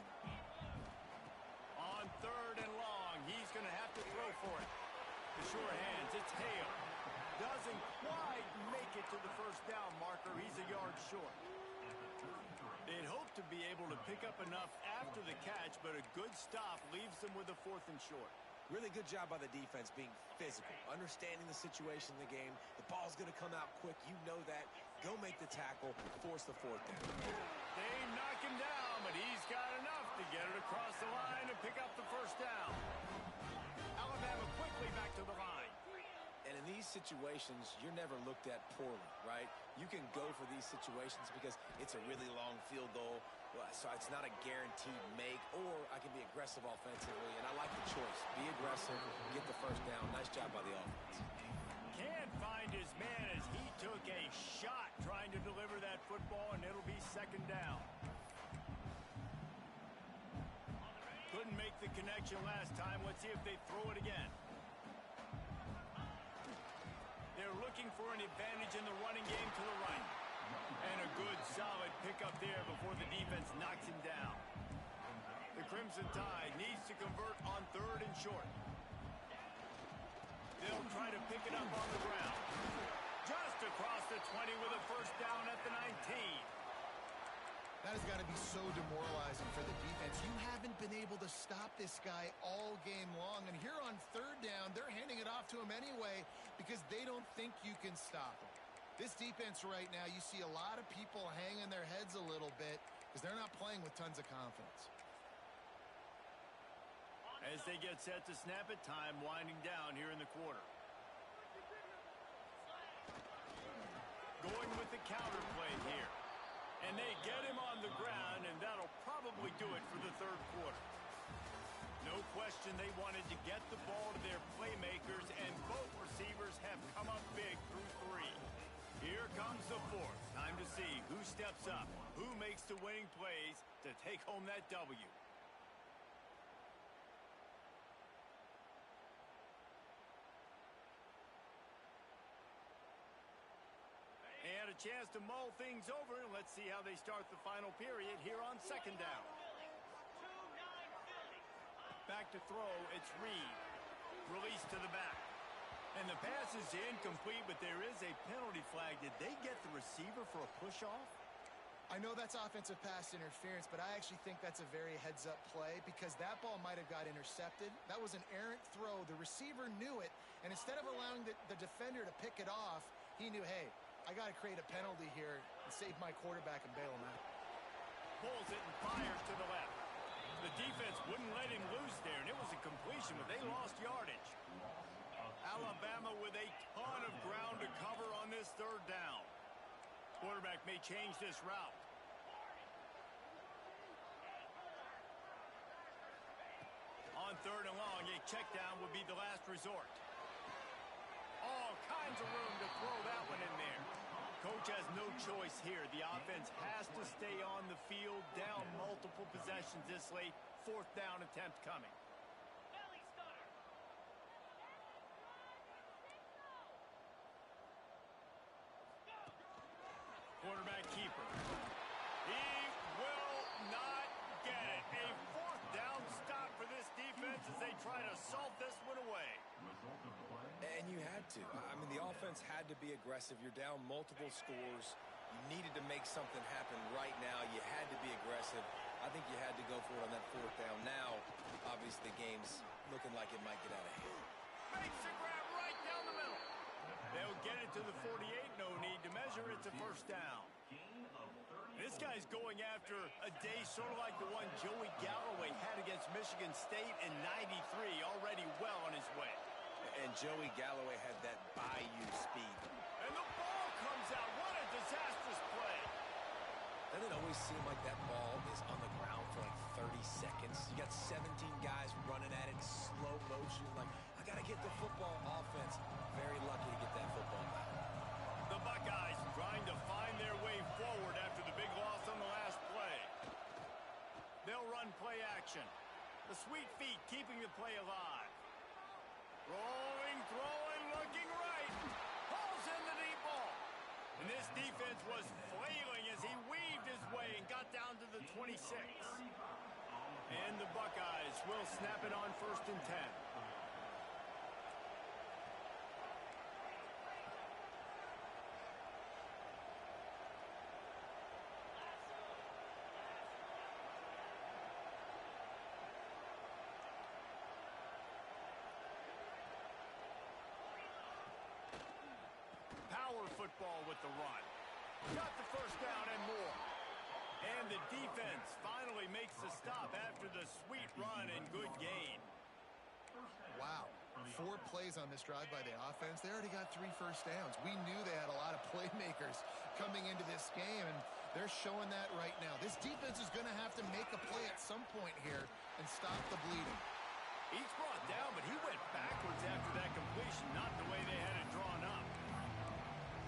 On 3rd and long, he's going to have to throw for it. The sure hands, it's Hale. Doesn't quite make it to the first down marker. He's a yard short. They'd hope to be able to pick up enough after the catch, but a good stop leaves them with a 4th and short. Really good job by the defense being physical, understanding the situation in the game. The ball's going to come out quick. You know that. Go make the tackle, force the 4th down. They knock him down, but he's got enough to get it across the line and pick up the first down. Alabama quickly back to the line. And in these situations, you're never looked at poorly, right? You can go for these situations because it's a really long field goal, so it's not a guaranteed make, or I can be aggressive offensively, and I like the choice. Be aggressive, get the first down. Nice job by the offense. Can't find his man as he took a shot trying to deliver that football, and it'll be 2nd down. Couldn't make the connection last time. Let's see if they throw it again. They're looking for an advantage in the running game to the right. And a good, solid pickup there before the defense knocks him down. The Crimson Tide needs to convert on 3rd and short. They'll try to pick it up on the ground. Just across the 20 with a first down at the 19. That has got to be so demoralizing for the defense. You haven't been able to stop this guy all game long. And here on 3rd down, they're handing it off to him anyway because they don't think you can stop him. This defense right now, you see a lot of people hanging their heads a little bit because they're not playing with tons of confidence. As they get set to snap it, time winding down here in the quarter. Going with the counter play here. And they get him on the ground, and that'll probably do it for the 3rd quarter. No question they wanted to get the ball to their playmakers, and both receivers have come up big through 3. Here comes the 4th. Time to see who steps up, who makes the winning plays to take home that W. And a chance to mull things over. Let's see how they start the final period here on 2nd down. Back to throw, it's Reed. Release to the back. And the pass is incomplete, but there is a penalty flag. Did they get the receiver for a push-off? I know that's offensive pass interference, but I actually think that's a very heads-up play because that ball might have got intercepted. That was an errant throw. The receiver knew it, and instead of allowing the defender to pick it off, he knew, hey, I got to create a penalty here and save my quarterback and bail him out. Pulls it and fires to the left. The defense wouldn't let him loose there, and it was a completion, but they lost yardage. Alabama with a ton of ground to cover on this 3rd down. Quarterback may change this route. On 3rd and long, a check down would be the last resort. All kinds of room to throw that one in there. Coach has no choice here. The offense has to stay on the field, down multiple possessions this late. 4th down attempt coming. Quarterback keeper. He will not get it. A 4th down stop for this defense as they try to salt this one away. And you had to. I mean, the offense had to be aggressive. You're down multiple scores. You needed to make something happen right now. You had to be aggressive. I think you had to go for it on that 4th down. Now, obviously, the game's looking like it might get out of hand. Makes a grab right down the middle. They'll get it to the 48. No need to measure. It's a first down. This guy's going after a day sort of like the one Joey Galloway had against Michigan State in '93, already well on his way. And Joey Galloway had that bayou speed. And the ball comes out. What a disastrous play. Doesn't it always seem like that ball is on the ground for like 30 seconds? You got 17 guys running at it, slow motion. Like, I got to get the football. Offense, very lucky to get that football back. The Buckeyes trying to find their way forward after the big loss on the last play. They'll run sweet feet keeping the play alive. Rolling, throwing, looking right. Pulls in the deep ball. And this defense was flailing as he weaved his way and got down to the 26. And the Buckeyes will snap it on 1st and 10. Power football with the run. Got the first down and more. And the defense finally makes the stop after the sweet run and good gain. Wow. 4 plays on this drive by the offense. They already got 3 first downs. We knew they had a lot of playmakers coming into this game, and they're showing that right now. This defense is going to have to make a play at some point here and stop the bleeding. He's brought down, but he went backwards after that completion, not the way they had it drawn up.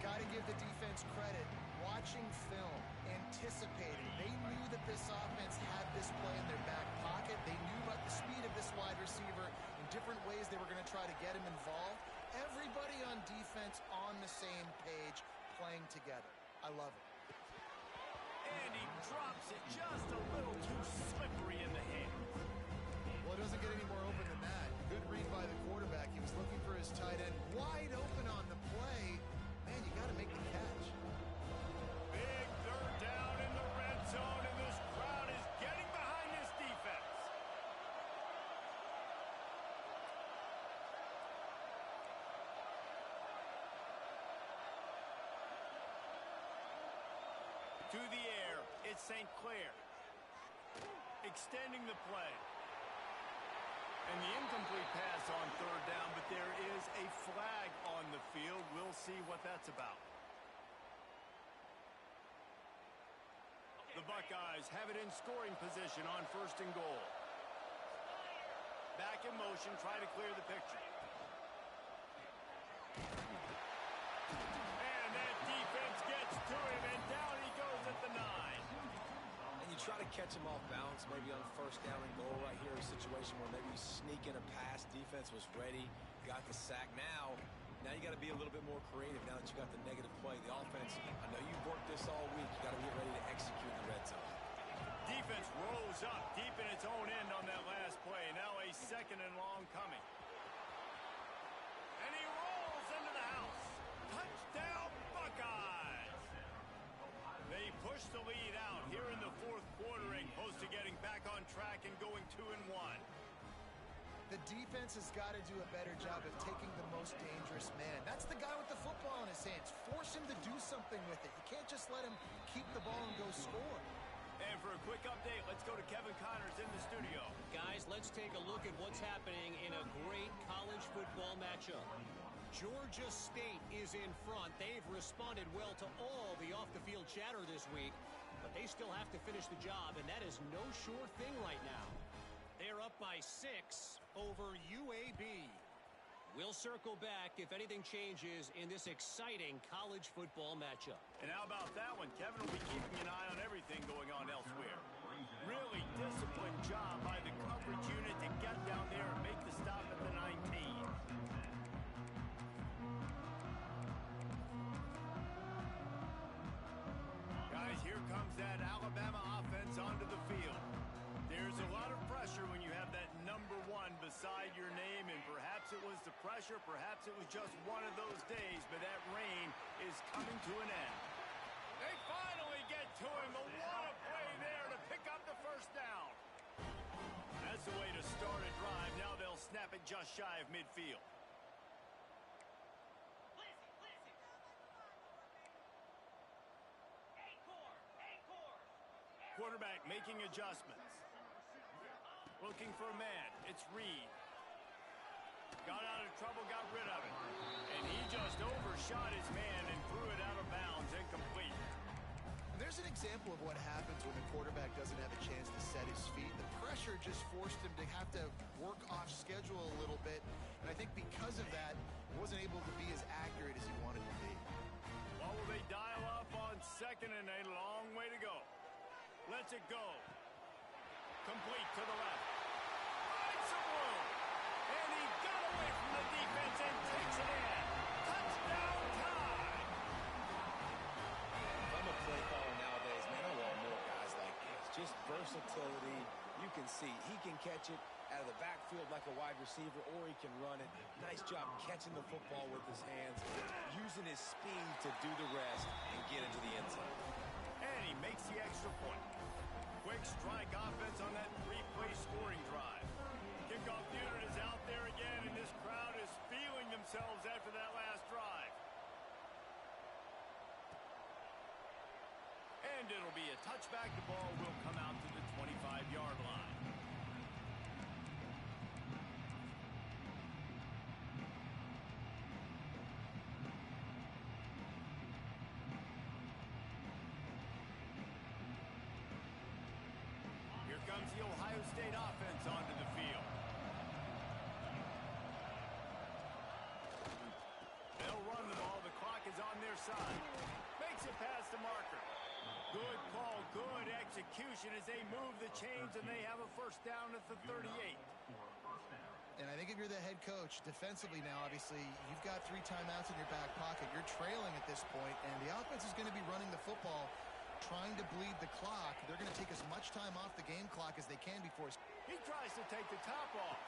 Got to give the defense credit. Watching film, anticipating. They knew that this offense had this play in their back pocket. They knew about the speed of this wide receiver. In different ways they were going to try to get him involved. Everybody on defense on the same page, playing together. I love it. And he drops it just a little too slippery in the hand. Well, it doesn't get any more open than that. Good read by the quarterback. He was looking for his tight end. Wide open on the play. Man, you got to make the catch. Big 3rd down in the red zone, and this crowd is getting behind this defense. To the air, it's St. Clair. Extending the play. And the incomplete pass on 3rd down, but there is a flag on the field. We'll see what that's about. The Buckeyes have it in scoring position on 1st and goal. Back in motion, try to clear the picture. And that defense gets to him, and down he goes at the 9. And you try to catch him off balance, maybe on 1st down and goal right here, a situation where maybe you sneak in a pass, defense was ready, got the sack. Now you got to be a little bit more creative now that you got the negative play. The offense, I know you've worked this all week. You got to get ready to execute in the red zone. Defense rose up deep in its own end on that last play. Now a 2nd and long coming. And he rolls into the house. Touchdown, Buckeyes! They push the lead out here in the 4th quarter and close to getting back on track and going 2-1. The defense has got to do a better job of taking the most dangerous man. That's the guy with the football in his hands. Force him to do something with it. You can't just let him keep the ball and go score. And for a quick update, let's go to Kevin Connors in the studio. Guys, let's take a look at what's happening in a great college football matchup. Georgia State is in front. They've responded well to all the off-the-field chatter this week, but they still have to finish the job, and that is no sure thing right now. They're up by 6 over UAB. We'll circle back if anything changes in this exciting college football matchup. And how about that one? Kevin will be keeping an eye on everything going on elsewhere. Really disciplined job by the coverage unit to get down there and make the stop at the 19. Guys, here comes that Alabama offense onto the field. There's a lot of pressure when you have that number 1 beside your name, and perhaps it was the pressure, perhaps it was just one of those days, but that reign is coming to an end. They finally get to him, but what a play there to pick up the 1st down. That's the way to start a drive. Now they'll snap it just shy of midfield. Quarterback making adjustments. Looking for a man. It's Reed. Got out of trouble, got rid of it. And he just overshot his man and threw it out of bounds, incomplete. There's an example of what happens when the quarterback doesn't have a chance to set his feet. The pressure just forced him to have to work off schedule a little bit. And I think because of that, he wasn't able to be as accurate as he wanted to be. Well, will they dial up on 2nd and a long way to go? Lets it go. Complete to the left. some room. And he got away from the defense and takes it in. Touchdown time. If I'm a play caller nowadays, man, I want more guys like this. Just versatility. You can see he can catch it out of the backfield like a wide receiver, or he can run it. Nice job catching the football with his hands, using his speed to do the rest and get into the end zone. And he makes the extra point. Quick strike offense on that three-play scoring drive. Kickoff unit is out there again, and this crowd is feeling themselves after that last drive. And it'll be a touchback. The ball will come out to the 25-yard line. Here comes the Ohio State offense onto the field. They'll run the ball. The clock is on their side. Makes it past the marker. Good call, good execution as they move the chains, and they have a first down at the 38. And I think if you're the head coach, defensively now, obviously, you've got 3 timeouts in your back pocket. You're trailing at this point, and the offense is going to be running the football, trying to bleed the clock. They're going to take as much time off the game clock as they can before. He tries to take the top off.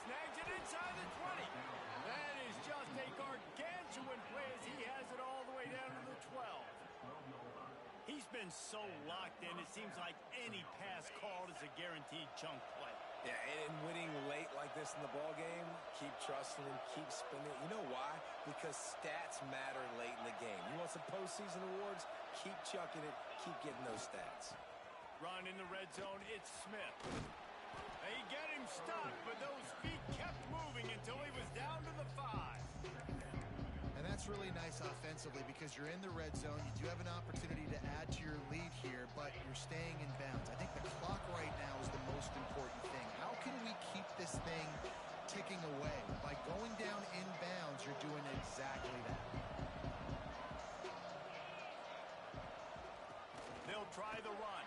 Snags it inside the 20. That is just a gargantuan play as he has it all the way down to the 12. He's been so locked in, it seems like any pass called is a guaranteed chunk play. Yeah, and winning late like this in the ball game, keep trusting him, keep spinning it. You know why? Because stats matter late in the game. You want some postseason awards? Keep chucking it, keep getting those stats. Run in the red zone, it's Smith. They get him stuck, but those feet kept moving until he was down to the 5. And that's really nice offensively because you're in the red zone. You do have an opportunity to add to your lead here, but you're staying in bounds. I think the clock right now is the most important thing. How can we keep this thing ticking away? By going down in bounds, you're doing exactly that. They'll try the run.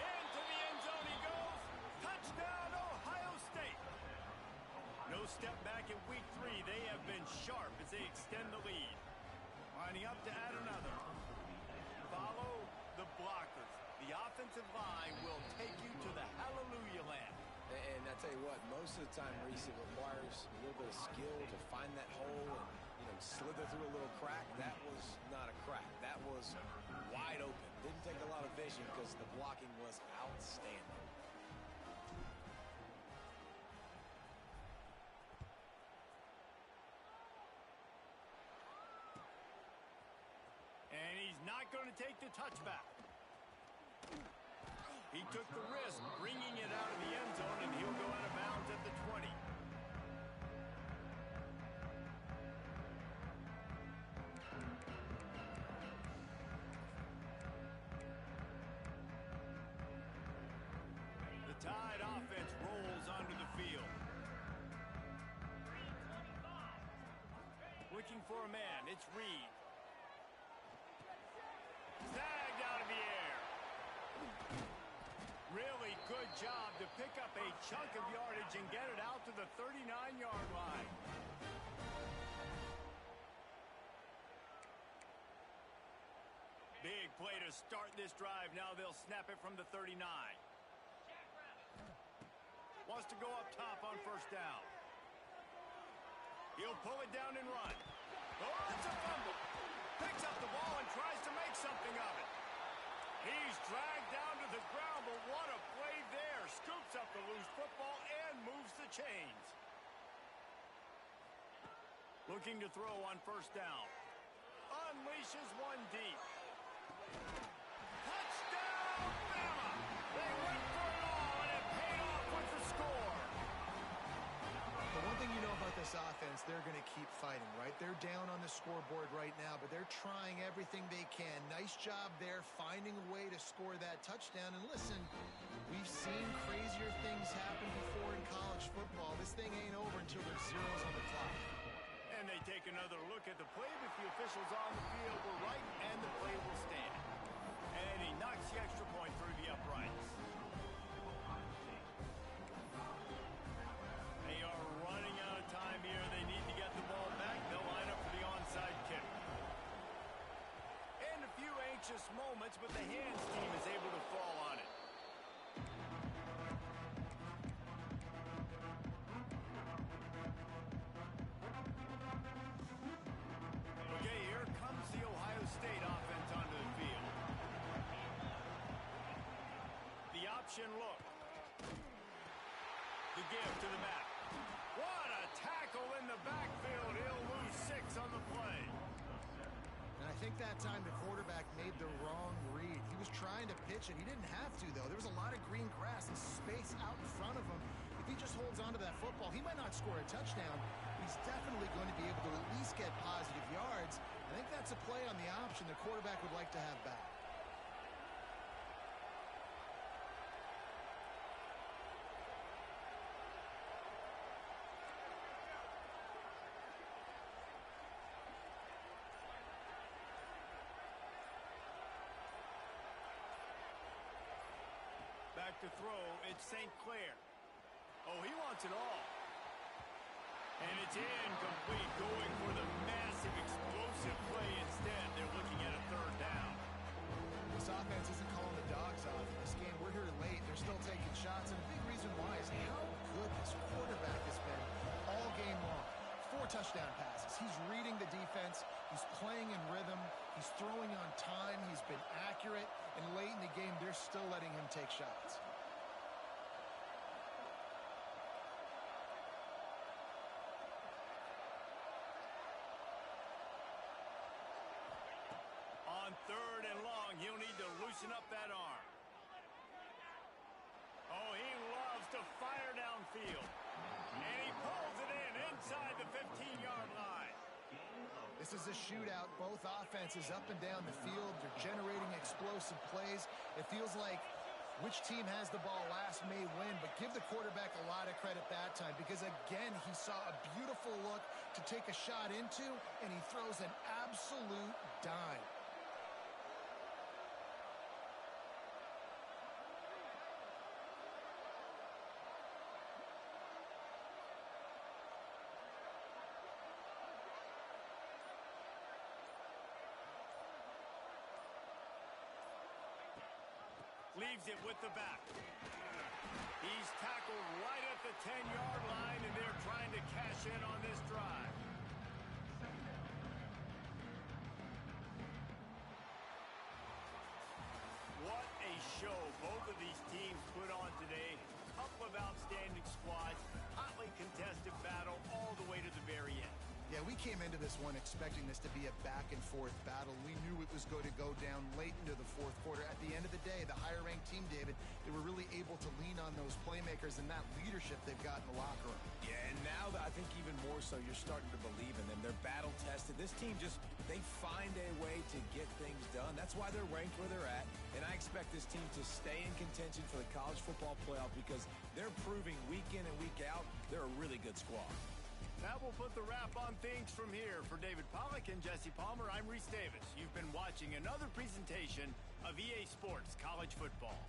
Into the end zone he goes. Touchdown, Ohio State. No step back in week 3. They have been sharp as they extend the lead. Lining up to add another. Follow the blockers. The offensive line will take you to the hallelujah land. And I tell you what, most of the time, Reese, it requires a little bit of skill to find that hole and, slither through a little crack. That was not a crack. That was wide open. Didn't take a lot of vision because the blocking was outstanding. And he's not going to take the touchback. He took the risk, bringing it out of the end zone, and he'll go out of bounds at the 20. The Tide offense rolls onto the field. Looking for a man, it's Reed. Snagged out of the air. Really good job to pick up a chunk of yardage and get it out to the 39-yard line. Big play to start this drive. Now they'll snap it from the 39. Wants to go up top on first down. He'll pull it down and run. Oh, it's a fumble. Picks up the ball and tries to make something of it. He's dragged down to the ground, but what a play there. Scoops up the loose football and moves the chains. Looking to throw on first down. Unleashes one deep. Touchdown, Bama! They went for it all, and it paid off with the score. The one thing you know about this offense, they're going to keep fighting, right? They're down on the scoreboard right now, but they're trying everything they can. Nice job there, finding a way to score that touchdown. And listen, we've seen crazier things happen before in college football. This thing ain't over until there's zeros on the clock. And they take another look at the play, but the officials on the field were right, and the play will stand. And he knocks the extra point through the uprights. moments, but the hands team is able to fall on it. Okay, here comes the Ohio State offense onto the field. The option look. The give to the back. What a tackle in the backfield. He'll lose 6 on the play. And I think that time the quarterback made the wrong read. He was trying to pitch it. He didn't have to, though. There was a lot of green grass and space out in front of him. If he just holds onto that football, he might not score a touchdown. He's definitely going to be able to at least get positive yards. I think that's a play on the option the quarterback would like to have back. Back to throw, it's St. Clair. Oh, he wants it all. And it's incomplete, going for the massive explosive play instead. They're looking at a 3rd down. This offense isn't calling the dogs off in this game. We're here late. They're still taking shots, and a big reason why is how good this quarterback has been all game long. 4 touchdown passes. He's reading the defense. He's playing in rhythm. He's throwing on time. He's been accurate. And late in the game, they're still letting him take shots. On 3rd and long, he'll need to loosen up that arm. Oh, he loves to fire downfield. And he pulls it in inside the 15-yard line. This is a shootout. Both offenses up and down the field. They're generating explosive plays. It feels like which team has the ball last may win, but give the quarterback a lot of credit that time because, again, he saw a beautiful look to take a shot into, and he throws an absolute dime. Leaves it with the back. He's tackled right at the 10-yard line, and they're trying to cash in on this drive. What a show both of these teams put on today. A couple of outstanding squads, hotly contested battle all the way to the very end. Yeah, we came into this one expecting this to be a back-and-forth battle. We knew it was going to go down late into the 4th quarter. At the end of the day, the higher-ranked team, David, they were really able to lean on those playmakers and that leadership they've got in the locker room. Yeah, and now I think even more so, you're starting to believe in them. They're battle-tested. This team they find a way to get things done. That's why they're ranked where they're at. And I expect this team to stay in contention for the college football playoff because they're proving week in and week out they're a really good squad. That will put the wrap on things from here. For David Pollack and Jesse Palmer, I'm Reese Davis. You've been watching another presentation of EA Sports College Football.